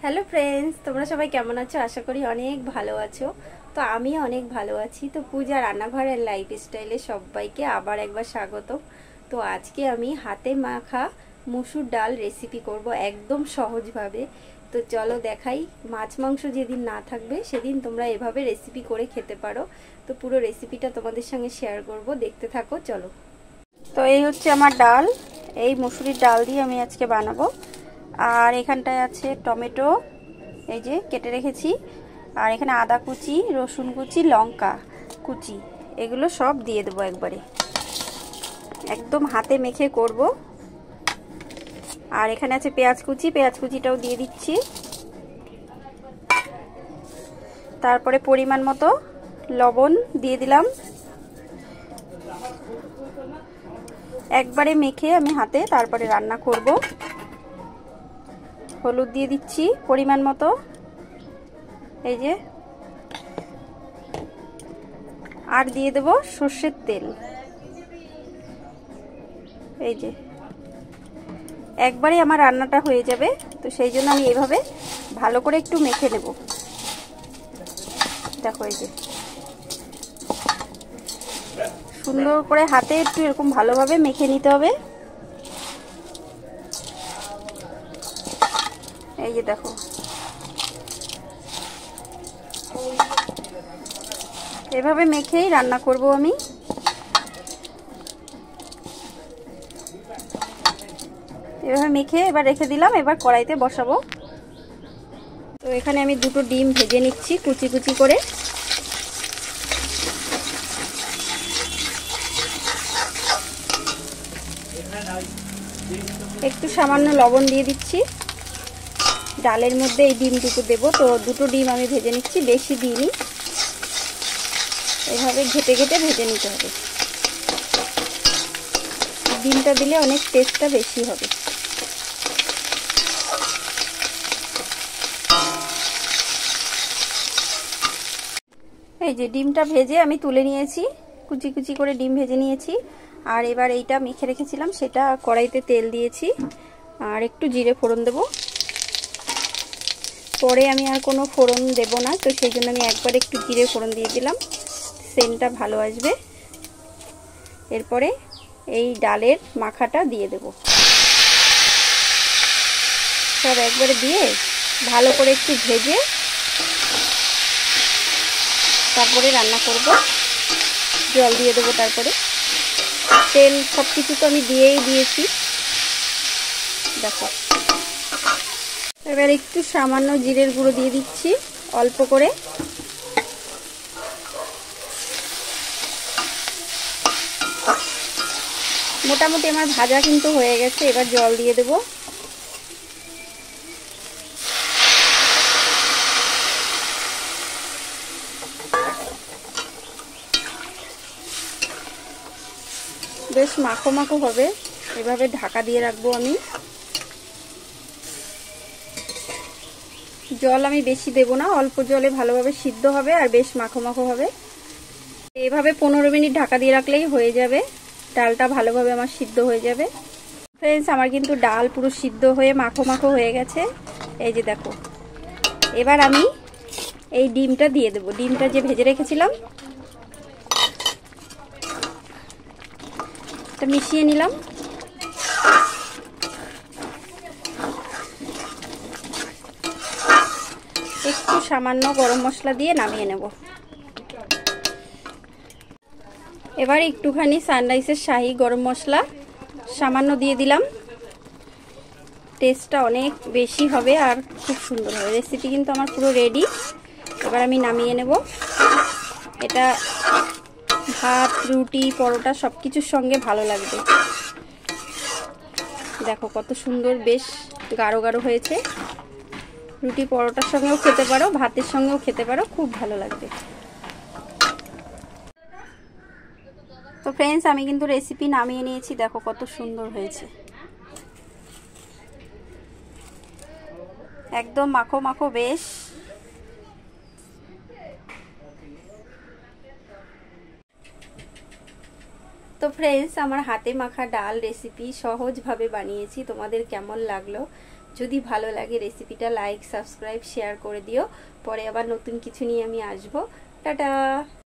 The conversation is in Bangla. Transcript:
হ্যালো ফ্রেন্ডস, তোমরা সবাই কেমন আছো? আশা করি অনেক ভালো আছো। তো আমি অনেক ভালো আছি। তো পূজা রান্নাঘরের লাইফস্টাইলে সবাইকে আবার একবার স্বাগত। তো আজকে আমি হাতে মাখা মসুর ডাল রেসিপি করব একদম সহজভাবে। তো চলো দেখাই। মাছ মাংস যেদিন না থাকবে সেদিন তোমরা এভাবে রেসিপি করে খেতে পারো। তো পুরো রেসিপিটা তোমাদের সঙ্গে শেয়ার করব, দেখতে থাকো চলো। তো এই হচ্ছে আমার ডাল। এই মসুরির ডাল দিয়ে আমি আজকে বানাবো। আর এখানটায় আছে টমেটো, এই যে কেটে রেখেছি। আর এখানে আদা কুচি, রসুন কুচি, লঙ্কা কুচি, এগুলো সব দিয়ে দেবো একবারে। একদম হাতে মেখে করব। আর এখানে আছে পেঁয়াজ কুচি, পেঁয়াজ কুচিটাও দিয়ে দিচ্ছি। তারপরে পরিমাণ মতো লবণ দিয়ে দিলাম। একবারে মেখে আমি হাতে তারপরে রান্না করব। হলুদ দিয়ে দিচ্ছি পরিমাণ মতো, এই যে। আর দিয়ে দেব সর্ষের তেল, এই যে। একবারে আমার রান্নাটা হয়ে যাবে, তো সেই জন্য আমি এইভাবে ভালো করে একটু মেখে নেব। দেখো, এই যে সুন্দর করে হাতে একটু এরকম ভালোভাবে মেখে নিতে হবে। এই যে দেখো, এভাবে মেখেই রান্না করব আমি। এভাবে মেখে এবার রেখে দিলাম। এবার কড়াইতে বসাবো। তো এখানে আমি দুটো ডিম ভেজে নিচ্ছি কুচি কুচি করে। একটু সামান্য লবণ দিয়ে দিচ্ছি। ডালের মধ্যে এই ডিমটুকু দেবো, তো দুটো ডিম আমি ভেজে নিচ্ছি, বেশি দিইনি। এভাবে ঘেটে ঘেটে ভেজে নিতে হবে। ডিমটা দিলে অনেক টেস্টটা বেশি হবে। এই যে ডিমটা ভেজে আমি তুলে নিয়েছি, কুচি কুচি করে ডিম ভেজে নিয়েছি। আর এবার এইটা মেখে রেখেছিলাম, সেটা কড়াইতে তেল দিয়েছি। আর একটু জিরে ফোড়ন দেব। পরে আমি আর কোনো ফোড়ন দেব না, তো সেই জন্য আমি একবার একটু জিরে ফোড়ন দিয়ে দিলাম, সেন্টটা ভালো আসবে। এরপরে এই ডালের মাখাটা দিয়ে দেব। সব একবারে দিয়ে ভালো করে একটু ভেজে তারপরে রান্না করব। জল দিয়ে দেবো, তারপরে তেল সব কিছু তো আমি দিয়েই দিয়েছি। দেখো, এবার একটু সামান্য জিরের গুঁড়ো দিয়ে দিচ্ছি, অল্প করে। মোটামুটি আমার ভাজা কিন্তু হয়ে গেছে। এবার জল দিয়ে দেবো। বেশ মাখো মাখো হবে, এভাবে ঢাকা দিয়ে রাখবো আমি। জল আমি বেশি দেব না, অল্প জলে ভালোভাবে সিদ্ধ হবে আর বেশ মাখো মাখো হবে। এভাবে 15 মিনিট ঢাকা দিয়ে রাখলেই হয়ে যাবে। ডালটা ভালোভাবে আমার সিদ্ধ হয়ে যাবে। ফ্রেন্ডস, আমার কিন্তু ডাল পুরো সিদ্ধ হয়ে মাখো মাখো হয়ে গেছে। এই যে দেখো, এবার আমি এই ডিমটা দিয়ে দেবো। ডিমটা যে ভেজে রেখেছিলাম এটা মিশিয়ে নিলাম। একটু সামান্য গরম মশলা দিয়ে নামিয়ে নেব। এবার একটুখানি সানরাইসের শাহি গরম মশলা সামান্য দিয়ে দিলাম। টেস্টটা অনেক বেশি হবে আর খুব সুন্দর হবে। রেসিপি কিন্তু আমার পুরো রেডি। এবার আমি নামিয়ে নেব। এটা ভাত, রুটি, পরোটা সব কিছুর সঙ্গে ভালো লাগবে। দেখো কত সুন্দর, বেশ গাঢ় গাঢ় হয়েছে। রুটি পরোটার সঙ্গেও খেতে পারো, ভাতের সঙ্গেও খেতে পারো, খুব ভালো লাগবে। তো ফ্রেন্ডস, আমি কিন্তু রেসিপি নামিয়ে নিয়েছি। দেখো কত সুন্দর হয়েছে, একদম মাখো মাখো বেশ। তো ফ্রেন্ডস, আমার হাতে মাখা ডাল রেসিপি সহজভাবে বানিয়েছি। তোমাদের কেমন লাগলো যদি ভালো লাগে রেসিপিটা লাইক সাবস্ক্রাইব শেয়ার করে দিও। পরে আবার নতুন কিছু নিয়ে আমি আসবো। টাটা।